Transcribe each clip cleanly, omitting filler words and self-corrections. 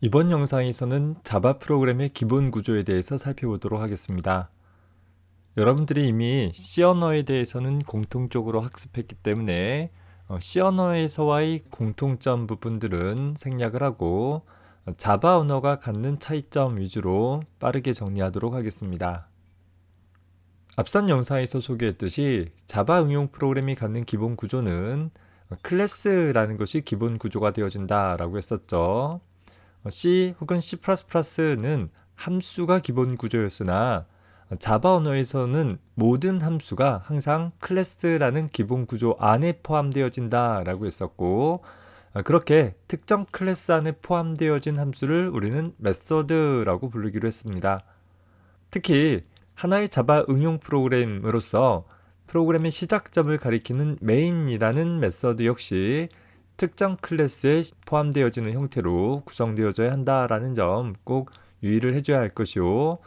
이번 영상에서는 자바 프로그램의 기본 구조에 대해서 살펴보도록 하겠습니다. 여러분들이 이미 C 언어에 대해서는 공통적으로 학습했기 때문에 C 언어에서와의 공통점 부분들은 생략을 하고 자바 언어가 갖는 차이점 위주로 빠르게 정리하도록 하겠습니다. 앞선 영상에서 소개했듯이 자바 응용 프로그램이 갖는 기본 구조는 클래스라는 것이 기본 구조가 되어진다라고 했었죠. C 혹은 C++는 함수가 기본 구조였으나 자바 언어에서는 모든 함수가 항상 클래스라는 기본 구조 안에 포함되어진다 라고 했었고, 그렇게 특정 클래스 안에 포함되어진 함수를 우리는 메서드라고 부르기로 했습니다. 특히 하나의 자바 응용 프로그램으로서 프로그램의 시작점을 가리키는 main이라는 메서드 역시 특정 클래스에 포함되어지는 형태로 구성되어져야 한다라는 점 꼭 유의를 해줘야 할 것이요.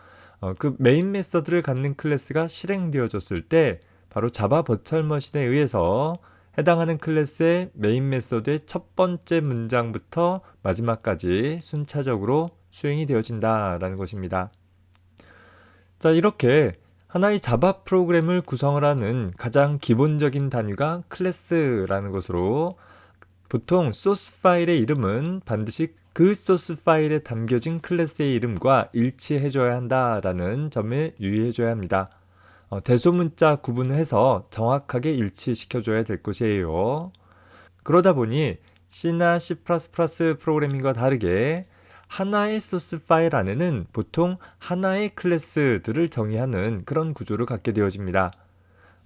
그 메인 메서드를 갖는 클래스가 실행되어졌을 때 바로 자바 버추얼 머신에 의해서 해당하는 클래스의 메인 메서드의 첫 번째 문장부터 마지막까지 순차적으로 수행이 되어진다라는 것입니다. 자, 이렇게 하나의 자바 프로그램을 구성을 하는 가장 기본적인 단위가 클래스라는 것으로 보통 소스 파일의 이름은 반드시 그 소스 파일에 담겨진 클래스의 이름과 일치해줘야 한다라는 점에 유의해줘야 합니다. 대소문자 구분을 해서 정확하게 일치시켜줘야 될 것이에요. 그러다 보니 C나 C++ 프로그래밍과 다르게 하나의 소스 파일 안에는 보통 하나의 클래스들을 정의하는 그런 구조를 갖게 되어집니다.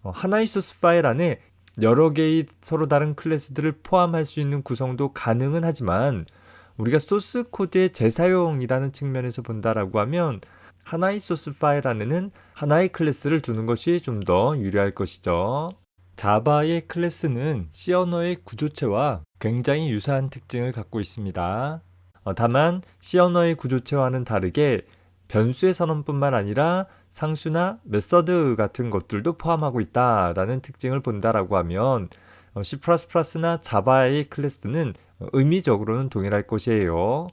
하나의 소스 파일 안에 여러 개의 서로 다른 클래스들을 포함할 수 있는 구성도 가능은 하지만 우리가 소스 코드의 재사용이라는 측면에서 본다라고 하면 하나의 소스 파일 안에는 하나의 클래스를 두는 것이 좀 더 유리할 것이죠. 자바의 클래스는 C 언어의 구조체와 굉장히 유사한 특징을 갖고 있습니다. 다만 C 언어의 구조체와는 다르게 변수의 선언뿐만 아니라 상수나 메서드 같은 것들도 포함하고 있다라는 특징을 본다라고 하면 C++나 자바의 클래스는 의미적으로는 동일할 것이에요.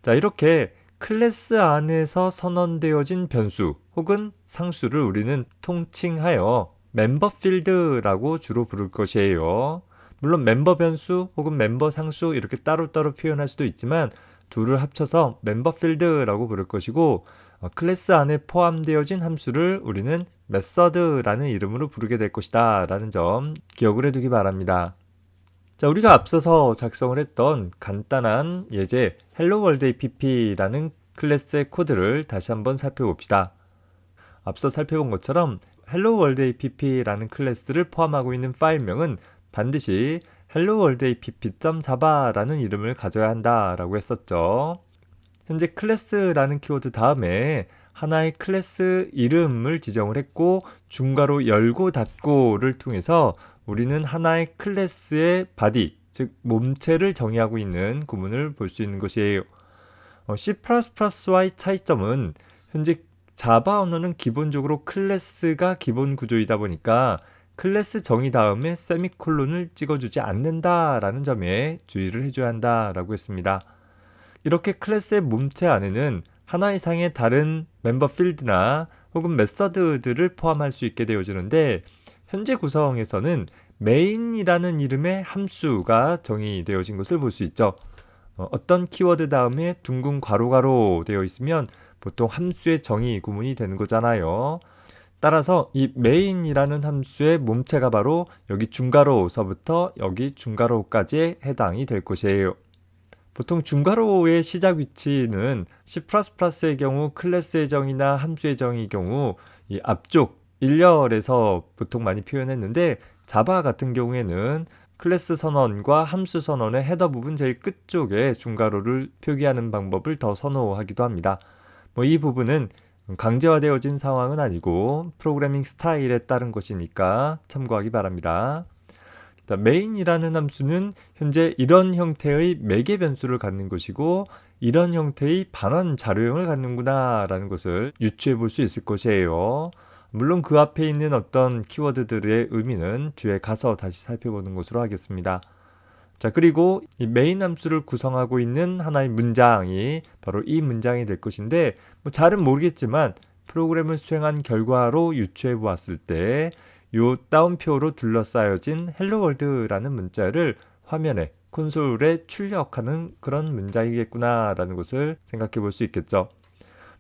자, 이렇게 클래스 안에서 선언되어진 변수 혹은 상수를 우리는 통칭하여 멤버 필드라고 주로 부를 것이에요. 물론 멤버 변수 혹은 멤버 상수 이렇게 따로따로 표현할 수도 있지만 둘을 합쳐서 멤버 필드라고 부를 것이고, 클래스 안에 포함되어진 함수를 우리는 메서드라는 이름으로 부르게 될 것이다 라는 점 기억을 해두기 바랍니다. 자, 우리가 앞서서 작성을 했던 간단한 예제 hello world app라는 클래스의 코드를 다시 한번 살펴봅시다. 앞서 살펴본 것처럼 hello world app라는 클래스를 포함하고 있는 파일명은 반드시 hello world app.java라는 이름을 가져야 한다라고 했었죠. 현재 클래스라는 키워드 다음에 하나의 클래스 이름을 지정을 했고 중괄호 열고 닫고를 통해서 우리는 하나의 클래스의 바디, 즉 몸체를 정의하고 있는 구문을 볼 수 있는 것이에요. C++와의 차이점은 현재 자바 언어는 기본적으로 클래스가 기본 구조이다 보니까 클래스 정의 다음에 세미콜론을 찍어주지 않는다라는 점에 주의를 해줘야 한다라고 했습니다. 이렇게 클래스의 몸체 안에는 하나 이상의 다른 멤버 필드나 혹은 메서드들을 포함할 수 있게 되어지는데 현재 구성에서는 main이라는 이름의 함수가 정의되어진 것을 볼 수 있죠. 어떤 키워드 다음에 둥근 괄호 되어 있으면 보통 함수의 정의 구문이 되는 거잖아요. 따라서 이 main이라는 함수의 몸체가 바로 여기 중괄호서부터 여기 중괄호까지 해당이 될 것이에요. 보통 중괄호의 시작 위치는 C++의 경우 클래스의 정의나 함수의 정의의 경우 이 앞쪽 1열에서 보통 많이 표현했는데 자바 같은 경우에는 클래스 선언과 함수 선언의 헤더 부분 제일 끝쪽에 중괄호를 표기하는 방법을 더 선호하기도 합니다. 이 부분은 강제화되어진 상황은 아니고 프로그래밍 스타일에 따른 것이니까 참고하기 바랍니다. main이라는 함수는 현재 이런 형태의 매개 변수를 갖는 것이고 이런 형태의 반환 자료형을 갖는구나 라는 것을 유추해 볼 수 있을 것이에요. 물론 그 앞에 있는 어떤 키워드들의 의미는 뒤에 가서 다시 살펴보는 것으로 하겠습니다. 자, 그리고 이 메인 함수를 구성하고 있는 하나의 문장이 바로 이 문장이 될 것인데, 뭐 잘은 모르겠지만 프로그램을 수행한 결과로 유추해 보았을 때 요 따옴표로 둘러싸여진 헬로 월드라는 문자를 화면에 콘솔에 출력하는 그런 문장이겠구나라는 것을 생각해 볼 수 있겠죠.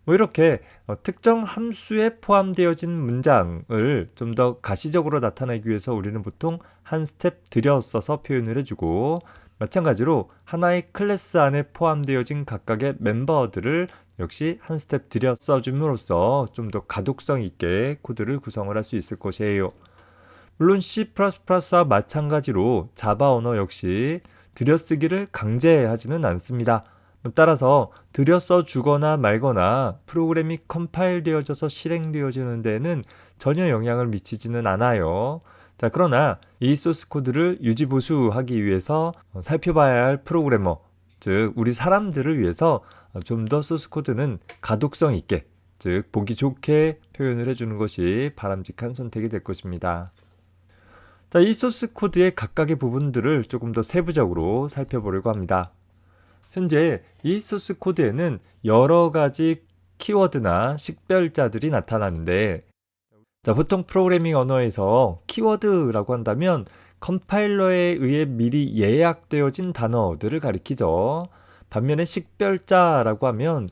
뭐 이렇게 특정 함수에 포함되어진 문장을 좀 더 가시적으로 나타내기 위해서 우리는 보통 한 스텝 들여 써서 표현을 해주고, 마찬가지로 하나의 클래스 안에 포함되어진 각각의 멤버들을 역시 한 스텝 들여 써줌으로써 좀 더 가독성 있게 코드를 구성을 할 수 있을 것이에요. 물론 C++와 마찬가지로 자바 언어 역시 들여쓰기를 강제하지는 않습니다. 따라서 들여써 주거나 말거나 프로그램이 컴파일 되어져서 실행되어지는 데는 전혀 영향을 미치지는 않아요. 자, 그러나 이 소스 코드를 유지보수하기 위해서 살펴봐야 할 프로그래머, 즉 우리 사람들을 위해서 좀 더 소스 코드는 가독성 있게, 즉 보기 좋게 표현을 해주는 것이 바람직한 선택이 될 것입니다. 자, 이 소스 코드의 각각의 부분들을 조금 더 세부적으로 살펴보려고 합니다. 현재 이 소스 코드에는 여러 가지 키워드나 식별자들이 나타나는데, 자, 보통 프로그래밍 언어에서 키워드라고 한다면 컴파일러에 의해 미리 예약되어진 단어들을 가리키죠. 반면에 식별자라고 하면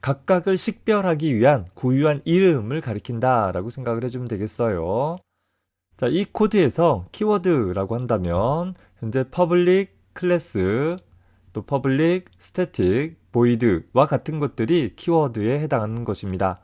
각각을 식별하기 위한 고유한 이름을 가리킨다라고 생각을 해주면 되겠어요. 자, 이 코드에서 키워드라고 한다면 현재 public, class, 또 public, static, void와 같은 것들이 키워드에 해당하는 것입니다.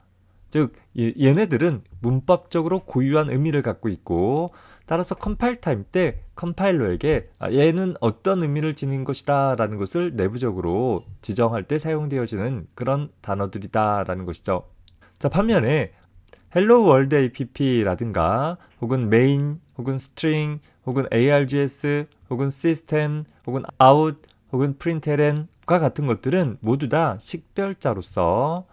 즉 얘네들은 문법적으로 고유한 의미를 갖고 있고, 따라서 컴파일 타임 때 컴파일러에게 얘는 어떤 의미를 지닌 것이다 라는 것을 내부적으로 지정할 때 사용되어지는 그런 단어들이다 라는 것이죠. 자, 반면에 Hello World app라든가 혹은 main 혹은 string 혹은 args 혹은 system 혹은 out 혹은 println과 같은 것들은 모두 다 식별자로서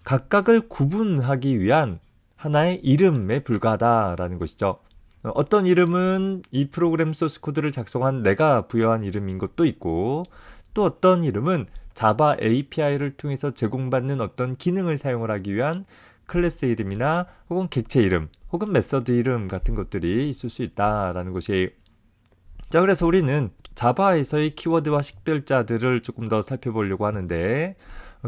각각을 구분하기 위한 하나의 이름에 불과하다라는 것이죠. 어떤 이름은 이 프로그램 소스 코드를 작성한 내가 부여한 이름인 것도 있고, 또 어떤 이름은 자바 API를 통해서 제공받는 어떤 기능을 사용을 하기 위한 클래스 이름이나 혹은 객체 이름 혹은 메서드 이름 같은 것들이 있을 수 있다라는 것이에요. 자, 그래서 우리는 자바에서의 키워드와 식별자들을 조금 더 살펴보려고 하는데,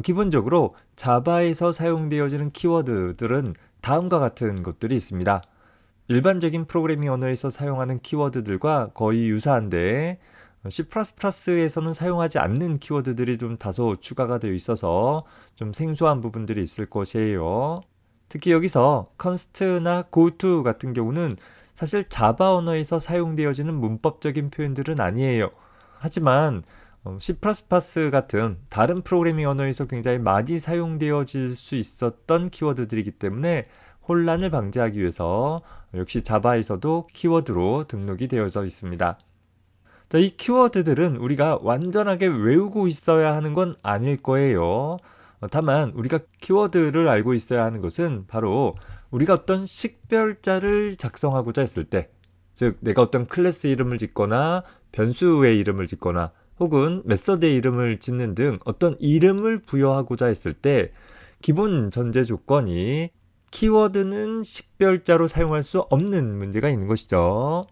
기본적으로 자바에서 사용되어지는 키워드들은 다음과 같은 것들이 있습니다. 일반적인 프로그래밍 언어에서 사용하는 키워드들과 거의 유사한데, C++에서는 사용하지 않는 키워드들이 좀 다소 추가가 되어 있어서 좀 생소한 부분들이 있을 것이에요. 특히 여기서 const나 goto 같은 경우는 사실 자바 언어에서 사용되어지는 문법적인 표현들은 아니에요. 하지만 C++ 같은 다른 프로그래밍 언어에서 굉장히 많이 사용되어질 수 있었던 키워드들이기 때문에 혼란을 방지하기 위해서 역시 자바에서도 키워드로 등록이 되어져 있습니다. 자, 이 키워드들은 우리가 완전하게 외우고 있어야 하는 건 아닐 거예요. 다만 우리가 키워드를 알고 있어야 하는 것은 바로 우리가 어떤 식별자를 작성하고자 했을 때, 즉 내가 어떤 클래스 이름을 짓거나 변수의 이름을 짓거나 혹은 메서드의 이름을 짓는 등 어떤 이름을 부여하고자 했을 때 기본 전제 조건이 키워드는 식별자로 사용할 수 없는 문제가 있는 것이죠.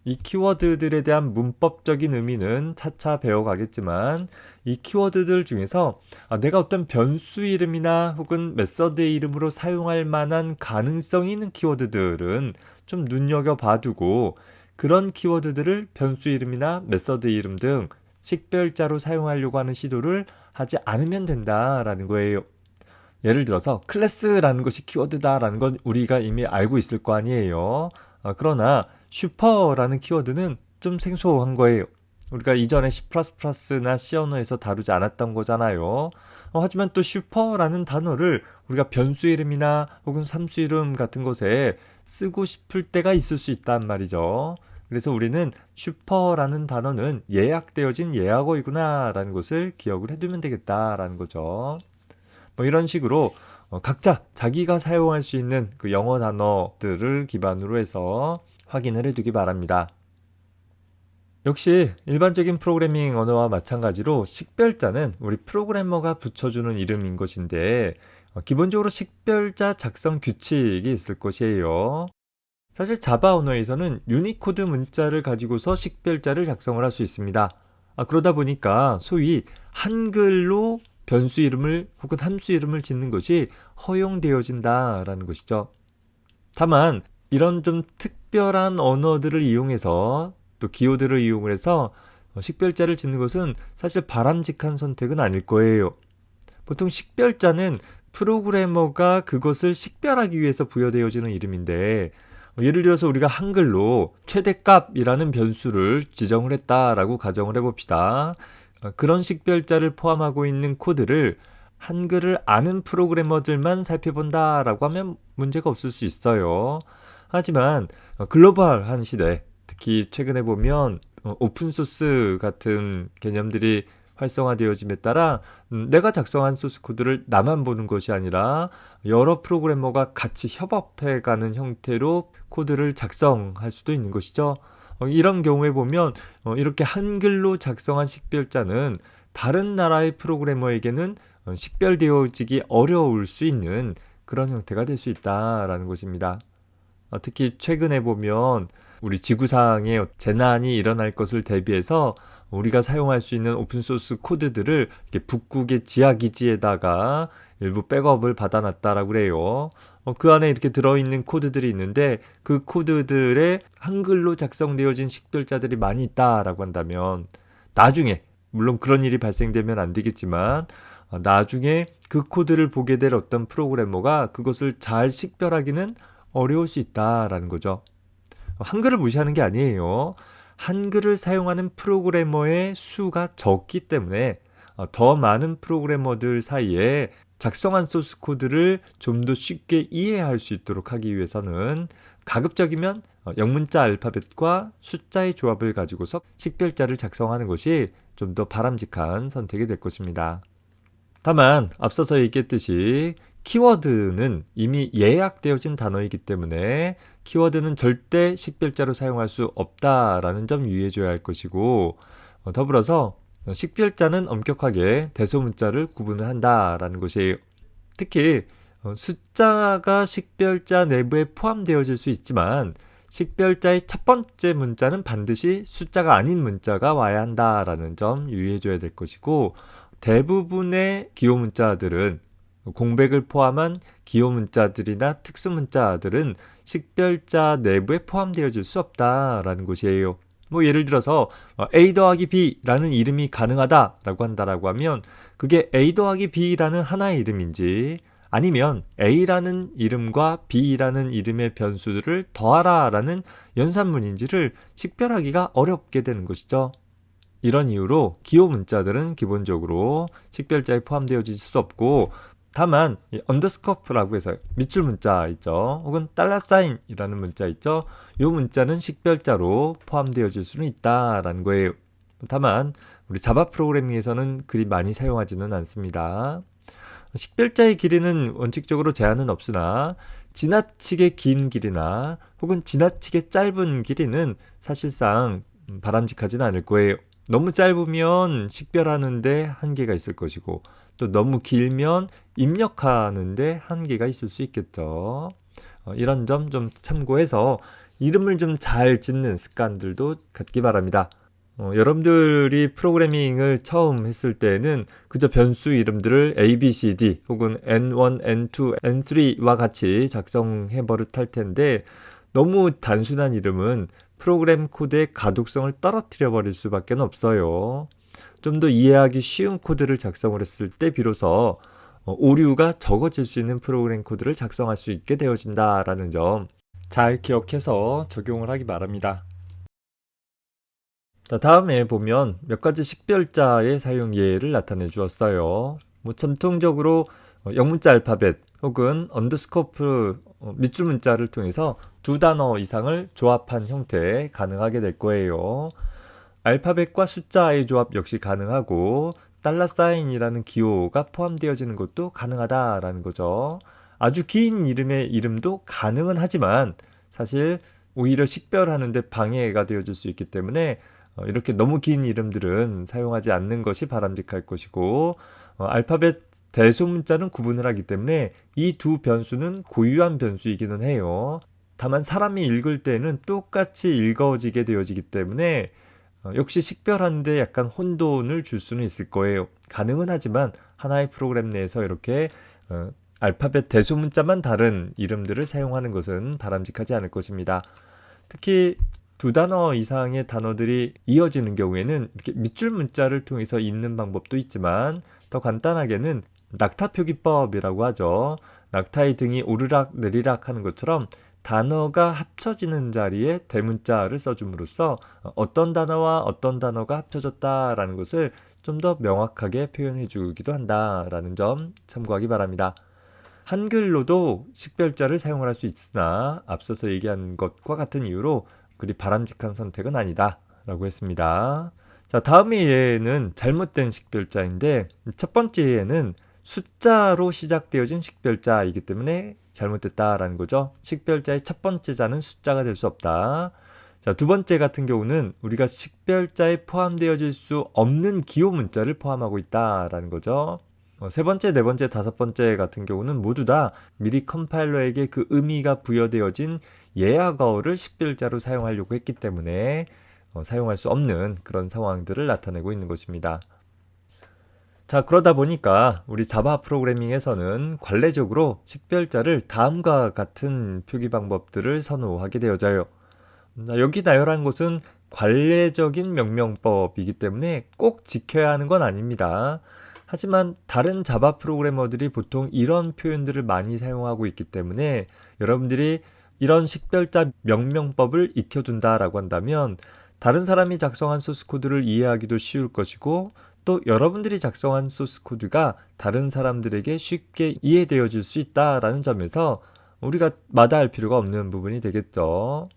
이 키워드들에 대한 문법적인 의미는 차차 배워가겠지만, 이 키워드들 중에서 내가 어떤 변수 이름이나 혹은 메서드의 이름으로 사용할 만한 가능성이 있는 키워드들은 좀 눈여겨봐두고, 그런 키워드들을 변수 이름이나 메서드 이름 등 식별자로 사용하려고 하는 시도를 하지 않으면 된다라는 거예요. 예를 들어서 클래스라는 것이 키워드다라는 건 우리가 이미 알고 있을 거 아니에요. 그러나 슈퍼라는 키워드는 좀 생소한 거예요. 우리가 이전에 C++나 C 언어에서 다루지 않았던 거잖아요. 하지만 또 슈퍼라는 단어를 우리가 변수 이름이나 혹은 함수 이름 같은 것에 쓰고 싶을 때가 있을 수 있단 말이죠. 그래서 우리는 슈퍼라는 단어는 예약되어진 예약어이구나 라는 것을 기억을 해두면 되겠다라는 거죠. 뭐 이런 식으로 각자 자기가 사용할 수 있는 그 영어 단어들을 기반으로 해서 확인을 해두기 바랍니다. 역시 일반적인 프로그래밍 언어와 마찬가지로 식별자는 우리 프로그래머가 붙여주는 이름인 것인데 기본적으로 식별자 작성 규칙이 있을 것이에요. 사실 자바 언어에서는 유니코드 문자를 가지고서 식별자를 작성을 할 수 있습니다. 그러다 보니까 소위 한글로 변수 이름을 혹은 함수 이름을 짓는 것이 허용되어진다라는 것이죠. 다만 이런 좀 특별한 언어들을 이용해서 또 기호들을 이용을 해서 식별자를 짓는 것은 사실 바람직한 선택은 아닐 거예요. 보통 식별자는 프로그래머가 그것을 식별하기 위해서 부여되어지는 이름인데 예를 들어서 우리가 한글로 최대값이라는 변수를 지정을 했다라고 가정을 해봅시다. 그런 식별자를 포함하고 있는 코드를 한글을 아는 프로그래머들만 살펴본다라고 하면 문제가 없을 수 있어요. 하지만 글로벌한 시대, 특히 최근에 보면 오픈소스 같은 개념들이 활성화되어짐에 따라 내가 작성한 소스 코드를 나만 보는 것이 아니라 여러 프로그래머가 같이 협업해가는 형태로 코드를 작성할 수도 있는 것이죠. 이런 경우에 보면 이렇게 한글로 작성한 식별자는 다른 나라의 프로그래머에게는 식별되어지기 어려울 수 있는 그런 형태가 될 수 있다라는 것입니다. 특히 최근에 보면 우리 지구상에 재난이 일어날 것을 대비해서 우리가 사용할 수 있는 오픈소스 코드들을 이렇게 북극의 지하기지에다가 일부 백업을 받아놨다라고 그래요. 그 안에 이렇게 들어있는 코드들이 있는데 그 코드들에 한글로 작성되어진 식별자들이 많이 있다라고 한다면 나중에 물론 그런 일이 발생되면 안 되겠지만 나중에 그 코드를 보게 될 어떤 프로그래머가 그것을 잘 식별하기는 어려울 수 있다라는 거죠. 한글을 무시하는 게 아니에요. 한글을 사용하는 프로그래머의 수가 적기 때문에 더 많은 프로그래머들 사이에 작성한 소스 코드를 좀 더 쉽게 이해할 수 있도록 하기 위해서는 가급적이면 영문자 알파벳과 숫자의 조합을 가지고서 식별자를 작성하는 것이 좀 더 바람직한 선택이 될 것입니다. 다만 앞서서 얘기했듯이 키워드는 이미 예약되어진 단어이기 때문에 키워드는 절대 식별자로 사용할 수 없다라는 점 유의해줘야 할 것이고 더불어서 식별자는 엄격하게 대소문자를 구분을 한다라는 것이에요. 특히 숫자가 식별자 내부에 포함되어질 수 있지만 식별자의 첫 번째 문자는 반드시 숫자가 아닌 문자가 와야 한다라는 점 유의해줘야 될 것이고 대부분의 기호 문자들은 공백을 포함한 기호 문자들이나 특수 문자들은 식별자 내부에 포함되어질 수 없다라는 것이에요. 예를 들어서 A 더하기 B라는 이름이 가능하다라고 한다라고 하면 그게 A 더하기 B라는 하나의 이름인지 아니면 A라는 이름과 B라는 이름의 변수들을 더하라라는 연산문인지를 식별하기가 어렵게 되는 것이죠. 이런 이유로 기호 문자들은 기본적으로 식별자에 포함되어질 수 없고 다만 언더스코프라고 해서 밑줄 문자 있죠. 혹은 $사인이라는 문자 있죠. 이 문자는 식별자로 포함되어질 수는 있다라는 거예요. 다만 우리 자바 프로그래밍에서는 그리 많이 사용하지는 않습니다. 식별자의 길이는 원칙적으로 제한은 없으나 지나치게 긴 길이나 혹은 지나치게 짧은 길이는 사실상 바람직하지는 않을 거예요. 너무 짧으면 식별하는데 한계가 있을 것이고 또 너무 길면 입력하는데 한계가 있을 수 있겠죠. 이런 점 좀 참고해서 이름을 좀 잘 짓는 습관들도 갖기 바랍니다. 여러분들이 프로그래밍을 처음 했을 때는 그저 변수 이름들을 A, B, C, D 혹은 N1, N2, N3와 같이 작성해 버릇할 텐데 너무 단순한 이름은 프로그램 코드의 가독성을 떨어뜨려 버릴 수밖에 없어요. 좀 더 이해하기 쉬운 코드를 작성을 했을 때 비로소 오류가 적어질 수 있는 프로그램 코드를 작성할 수 있게 되어진다라는 점 잘 기억해서 적용을 하기 바랍니다. 자, 다음에 보면 몇 가지 식별자의 사용 예를 나타내 주었어요. 전통적으로 영문자 알파벳 혹은 언더스코프 밑줄 문자를 통해서 두 단어 이상을 조합한 형태 가능하게 될 거예요. 알파벳과 숫자의 조합 역시 가능하고 $사인이라는 기호가 포함되어지는 것도 가능하다라는 거죠. 아주 긴 이름의 이름도 가능은 하지만 사실 오히려 식별하는데 방해가 되어질 수 있기 때문에 이렇게 너무 긴 이름들은 사용하지 않는 것이 바람직할 것이고, 알파벳 대소문자는 구분을 하기 때문에 이 두 변수는 고유한 변수이기는 해요. 다만 사람이 읽을 때는 똑같이 읽어지게 되어지기 때문에 역시 식별하는데 약간 혼돈을 줄 수는 있을 거예요. 가능은 하지만 하나의 프로그램 내에서 이렇게 알파벳 대소문자만 다른 이름들을 사용하는 것은 바람직하지 않을 것입니다. 특히 두 단어 이상의 단어들이 이어지는 경우에는 이렇게 밑줄 문자를 통해서 읽는 방법도 있지만 더 간단하게는 낙타 표기법이라고 하죠. 낙타의 등이 오르락 내리락 하는 것처럼 단어가 합쳐지는 자리에 대문자를 써줌으로써 어떤 단어와 어떤 단어가 합쳐졌다라는 것을 좀 더 명확하게 표현해 주기도 한다라는 점 참고하기 바랍니다. 한글로도 식별자를 사용을 할 수 있으나 앞서서 얘기한 것과 같은 이유로 그리 바람직한 선택은 아니다 라고 했습니다. 자, 다음의 예는 잘못된 식별자인데 첫 번째 예는 숫자로 시작되어진 식별자이기 때문에 잘못됐다라는 거죠. 식별자의 첫 번째 자는 숫자가 될 수 없다. 자, 두 번째 같은 경우는 우리가 식별자에 포함되어질 수 없는 기호 문자를 포함하고 있다라는 거죠. 세 번째, 네 번째, 다섯 번째 같은 경우는 모두 다 미리 컴파일러에게 그 의미가 부여되어진 예약어를 식별자로 사용하려고 했기 때문에 사용할 수 없는 그런 상황들을 나타내고 있는 것입니다. 자, 그러다 보니까 우리 자바 프로그래밍에서는 관례적으로 식별자를 다음과 같은 표기 방법들을 선호하게 되어져요. 여기 나열한 것은 관례적인 명명법이기 때문에 꼭 지켜야 하는 건 아닙니다. 하지만 다른 자바 프로그래머들이 보통 이런 표현들을 많이 사용하고 있기 때문에 여러분들이 이런 식별자 명명법을 익혀둔다라고 한다면 다른 사람이 작성한 소스코드를 이해하기도 쉬울 것이고 또 여러분들이 작성한 소스코드가 다른 사람들에게 쉽게 이해되어질 수 있다라는 점에서 우리가 마다할 필요가 없는 부분이 되겠죠.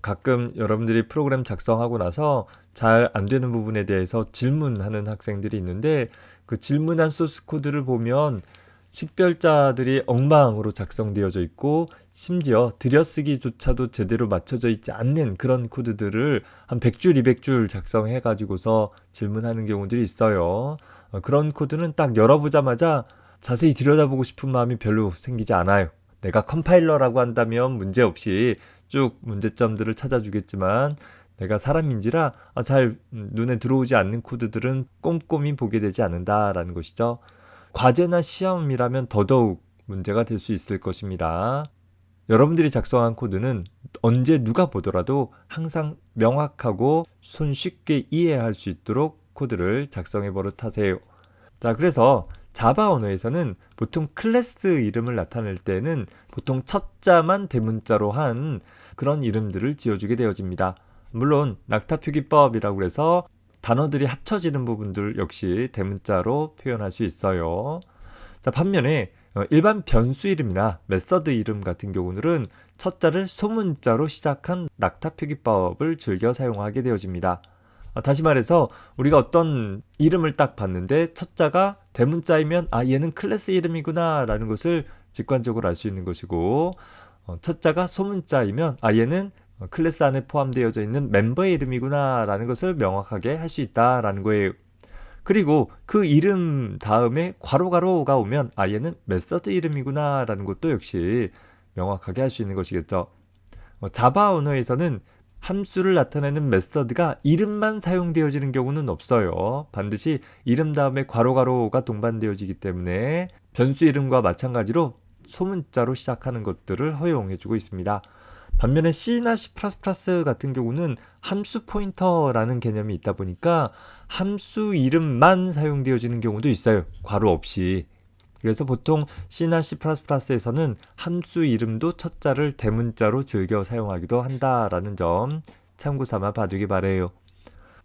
가끔 여러분들이 프로그램 작성하고 나서 잘 안 되는 부분에 대해서 질문하는 학생들이 있는데 그 질문한 소스 코드를 보면 식별자들이 엉망으로 작성되어져 있고 심지어 들여쓰기조차도 제대로 맞춰져 있지 않는 그런 코드들을 한 100줄, 200줄 작성해 가지고서 질문하는 경우들이 있어요. 그런 코드는 딱 열어보자마자 자세히 들여다보고 싶은 마음이 별로 생기지 않아요. 내가 컴파일러라고 한다면 문제없이 쭉 문제점들을 찾아주겠지만 내가 사람인지라 잘 눈에 들어오지 않는 코드들은 꼼꼼히 보게 되지 않는다라는 것이죠. 과제나 시험이라면 더더욱 문제가 될 수 있을 것입니다. 여러분들이 작성한 코드는 언제 누가 보더라도 항상 명확하고 손쉽게 이해할 수 있도록 코드를 작성해 버릇하세요. 자, 그래서 자바 언어에서는 보통 클래스 이름을 나타낼 때는 보통 첫 자만 대문자로 한 그런 이름들을 지어주게 되어집니다. 물론 낙타 표기법이라고 해서 단어들이 합쳐지는 부분들 역시 대문자로 표현할 수 있어요. 자, 반면에 일반 변수 이름이나 메서드 이름 같은 경우는 첫 자를 소문자로 시작한 낙타 표기법을 즐겨 사용하게 되어집니다. 다시 말해서 우리가 어떤 이름을 딱 봤는데 첫 자가 대문자이면 얘는 클래스 이름이구나 라는 것을 직관적으로 알 수 있는 것이고 첫 자가 소문자이면 얘는 클래스 안에 포함되어져 있는 멤버의 이름이구나 라는 것을 명확하게 할 수 있다라는 거예요. 그리고 그 이름 다음에 괄호가 오면 얘는 메서드 이름이구나 라는 것도 역시 명확하게 할 수 있는 것이겠죠. 자바 언어에서는 함수를 나타내는 메서드가 이름만 사용되어지는 경우는 없어요. 반드시 이름 다음에 괄호가 동반되어지기 때문에 변수 이름과 마찬가지로 소문자로 시작하는 것들을 허용해주고 있습니다. 반면에 C나 C++ 같은 경우는 함수 포인터라는 개념이 있다 보니까 함수 이름만 사용되어지는 경우도 있어요. 괄호 없이. 그래서 보통 C나 C++에서는 함수 이름도 첫 자를 대문자로 즐겨 사용하기도 한다라는 점 참고 삼아 봐두기 바래요.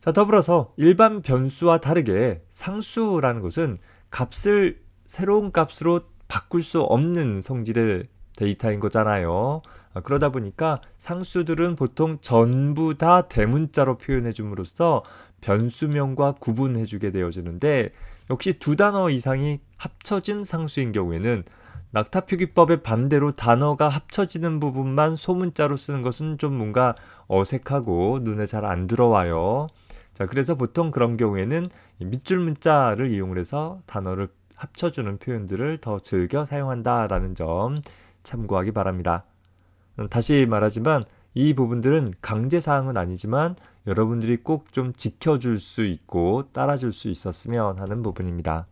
자, 더불어서 일반 변수와 다르게 상수라는 것은 값을 새로운 값으로 바꿀 수 없는 성질의 데이터인 거잖아요. 그러다 보니까 상수들은 보통 전부 다 대문자로 표현해 줌으로써 변수명과 구분해 주게 되어지는데 역시 두 단어 이상이 합쳐진 상수인 경우에는 낙타 표기법의 반대로 단어가 합쳐지는 부분만 소문자로 쓰는 것은 좀 뭔가 어색하고 눈에 잘 안 들어와요. 자, 그래서 보통 그런 경우에는 이 밑줄 문자를 이용을 해서 단어를 합쳐주는 표현들을 더 즐겨 사용한다라는 점 참고하기 바랍니다. 다시 말하지만 이 부분들은 강제사항은 아니지만 여러분들이 꼭 좀 지켜줄 수 있고 따라줄 수 있었으면 하는 부분입니다.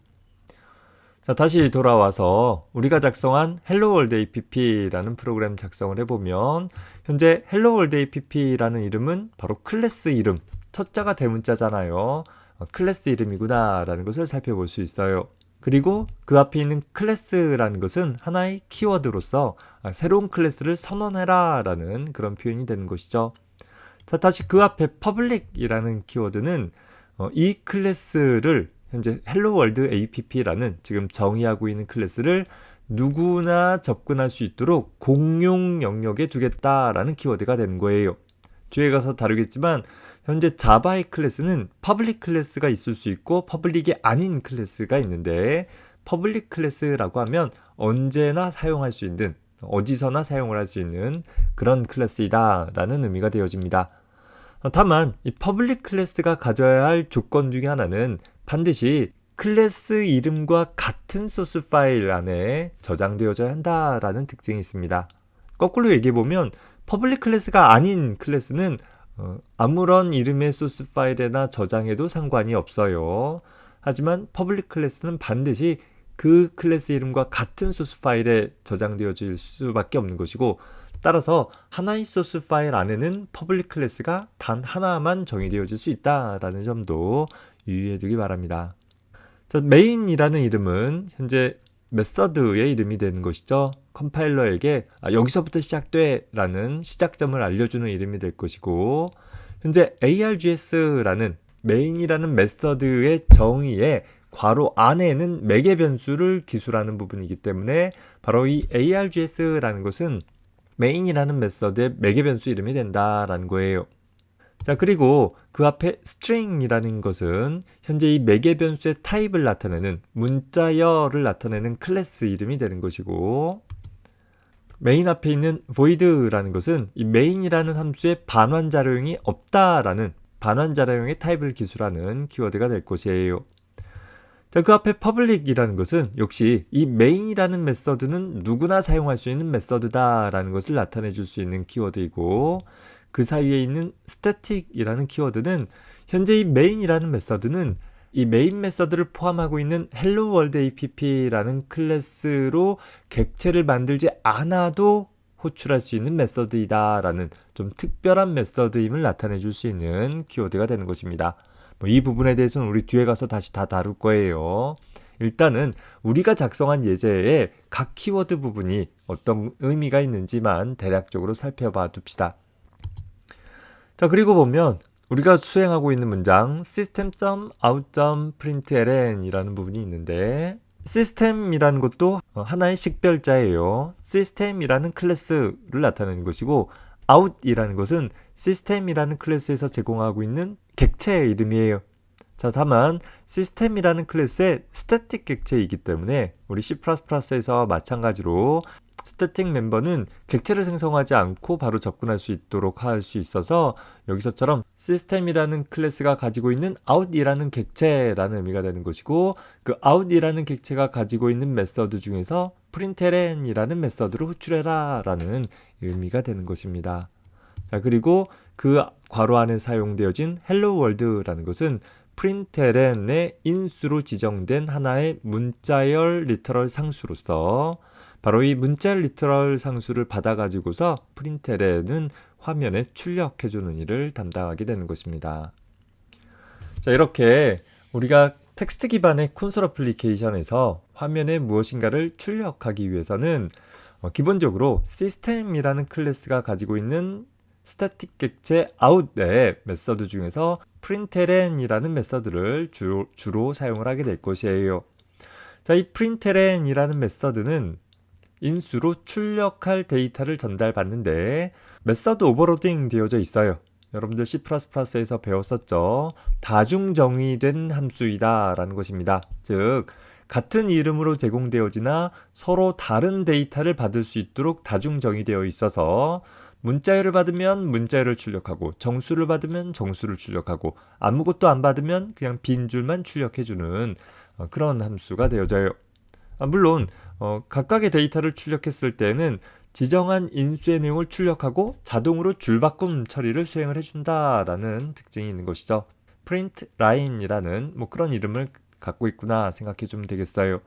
자, 다시 돌아와서 우리가 작성한 헬로 월드 app라는 프로그램 작성을 해보면 현재 헬로 월드 app라는 이름은 바로 클래스 이름, 첫자가 대문자잖아요. 클래스 이름이구나 라는 것을 살펴볼 수 있어요. 그리고 그 앞에 있는 클래스라는 것은 하나의 키워드로서 새로운 클래스를 선언해라 라는 그런 표현이 되는 것이죠. 자, 다시 그 앞에 public이라는 키워드는 이 클래스를 현재 헬로 월드 app라는 지금 정의하고 있는 클래스를 누구나 접근할 수 있도록 공용 영역에 두겠다라는 키워드가 되는 거예요. 뒤에 가서 다루겠지만 현재 자바의 클래스는 퍼블릭 클래스가 있을 수 있고 퍼블릭이 아닌 클래스가 있는데 퍼블릭 클래스라고 하면 언제나 사용할 수 있는, 어디서나 사용을 할 수 있는 그런 클래스이다 라는 의미가 되어집니다. 다만 이 퍼블릭 클래스가 가져야 할 조건 중에 하나는 반드시 클래스 이름과 같은 소스 파일 안에 저장되어져야 한다라는 특징이 있습니다. 거꾸로 얘기해보면 퍼블릭 클래스가 아닌 클래스는 아무런 이름의 소스 파일에나 저장해도 상관이 없어요. 하지만 퍼블릭 클래스는 반드시 그 클래스 이름과 같은 소스 파일에 저장되어질 수밖에 없는 것이고, 따라서 하나의 소스 파일 안에는 퍼블릭 클래스가 단 하나만 정의되어질 수 있다라는 점도 유의해 두기 바랍니다. 자, 메인이라는 이름은 현재 메서드의 이름이 되는 것이죠. 컴파일러에게 여기서부터 시작돼 라는 시작점을 알려주는 이름이 될 것이고, 현재 args라는 메인이라는 메서드의 정의에 괄호 안에는 매개 변수를 기술하는 부분이기 때문에 바로 이 args라는 것은 메인이라는 메서드의 매개 변수 이름이 된다라는 거예요. 자, 그리고 그 앞에 string이라는 것은 현재 이 매개 변수의 타입을 나타내는 문자열을 나타내는 클래스 이름이 되는 것이고, 메인 앞에 있는 void라는 것은 이 메인이라는 함수에 반환자료형이 없다라는 반환자료형의 타입을 기술하는 키워드가 될 것이에요. 자, 그 앞에 public이라는 것은 역시 이 main이라는 메서드는 누구나 사용할 수 있는 메서드다라는 것을 나타내 줄 수 있는 키워드이고, 그 사이에 있는 static이라는 키워드는 현재 이 main이라는 메서드는 이 메인 메서드를 포함하고 있는 hello world app라는 클래스로 객체를 만들지 않아도 호출할 수 있는 메서드이다 라는 좀 특별한 메서드임을 나타내 줄 수 있는 키워드가 되는 것입니다. 이 부분에 대해서는 우리 뒤에 가서 다시 다 다룰 거예요. 일단은 우리가 작성한 예제의 각 키워드 부분이 어떤 의미가 있는지만 대략적으로 살펴봐 둡시다. 자, 그리고 보면 우리가 수행하고 있는 문장 system.out.println 이라는 부분이 있는데, system이라는 것도 하나의 식별자예요. system이라는 클래스를 나타내는 것이고, out이라는 것은 system이라는 클래스에서 제공하고 있는 객체의 이름이에요. 자, 다만 system이라는 클래스의 static 객체이기 때문에 우리 C++에서 마찬가지로 static 멤버는 객체를 생성하지 않고 바로 접근할 수 있도록 할 수 있어서 여기서처럼 system이라는 클래스가 가지고 있는 out이라는 객체라는 의미가 되는 것이고, 그 out이라는 객체가 가지고 있는 메서드 중에서 println이라는 메서드를 호출해라 라는 의미가 되는 것입니다. 자, 그리고 그 괄호 안에 사용되어진 hello world라는 것은 println의 인수로 지정된 하나의 문자열 리터럴 상수로서 바로 이 문자열 리터럴 상수를 받아가지고서 println은 화면에 출력해주는 일을 담당하게 되는 것입니다. 자, 이렇게 우리가 텍스트 기반의 콘솔 어플리케이션에서 화면에 무엇인가를 출력하기 위해서는 기본적으로 system이라는 클래스가 가지고 있는 스태틱 객체 out의 메서드 중에서 println이라는 메서드를 주로 사용을 하게 될 것이에요. 자, 이 println이라는 메서드는 인수로 출력할 데이터를 전달받는데 메서드 오버로딩 되어져 있어요. 여러분들 C++에서 배웠었죠. 다중정의된 함수이다 라는 것입니다. 즉 같은 이름으로 제공되어지나 서로 다른 데이터를 받을 수 있도록 다중정의되어 있어서 문자열을 받으면 문자열을 출력하고 정수를 받으면 정수를 출력하고 아무것도 안 받으면 그냥 빈 줄만 출력해주는 그런 함수가 되어져요. 물론 각각의 데이터를 출력했을 때는 지정한 인수의 내용을 출력하고 자동으로 줄바꿈 처리를 수행을 해준다라는 특징이 있는 것이죠. print line이라는 그런 이름을 갖고 있구나 생각해 주면 되겠어요.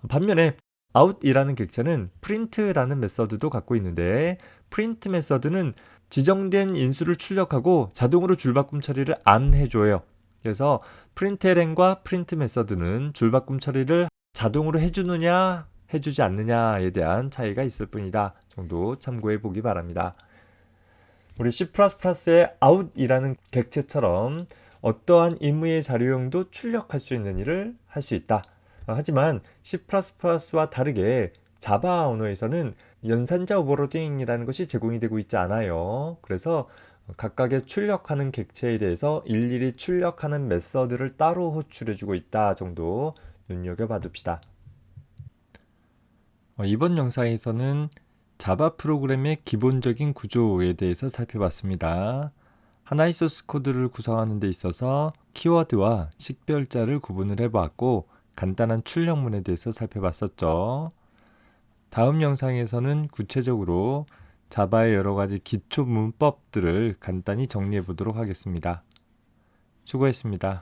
반면에 out이라는 객체는 print라는 메서드도 갖고 있는데 print 메서드는 지정된 인수를 출력하고 자동으로 줄바꿈 처리를 안 해줘요. 그래서 println과 print 메서드는 줄바꿈 처리를 자동으로 해주느냐 해주지 않느냐에 대한 차이가 있을 뿐이다 정도 참고해 보기 바랍니다. 우리 C++의 out이라는 객체처럼 어떠한 임의의 자료형도 출력할 수 있는 일을 할 수 있다. 하지만 C++와 다르게 자바 언어에서는 연산자 오버로딩이라는 것이 제공이 되고 있지 않아요. 그래서 각각의 출력하는 객체에 대해서 일일이 출력하는 메서드를 따로 호출해주고 있다 정도 눈여겨봐 둡시다. 이번 영상에서는 자바 프로그램의 기본적인 구조에 대해서 살펴봤습니다. 하나의 소스 코드를 구성하는 데 있어서 키워드와 식별자를 구분을 해보았고 간단한 출력문에 대해서 살펴봤었죠. 다음 영상에서는 구체적으로 자바의 여러 가지 기초 문법들을 간단히 정리해 보도록 하겠습니다. 수고했습니다.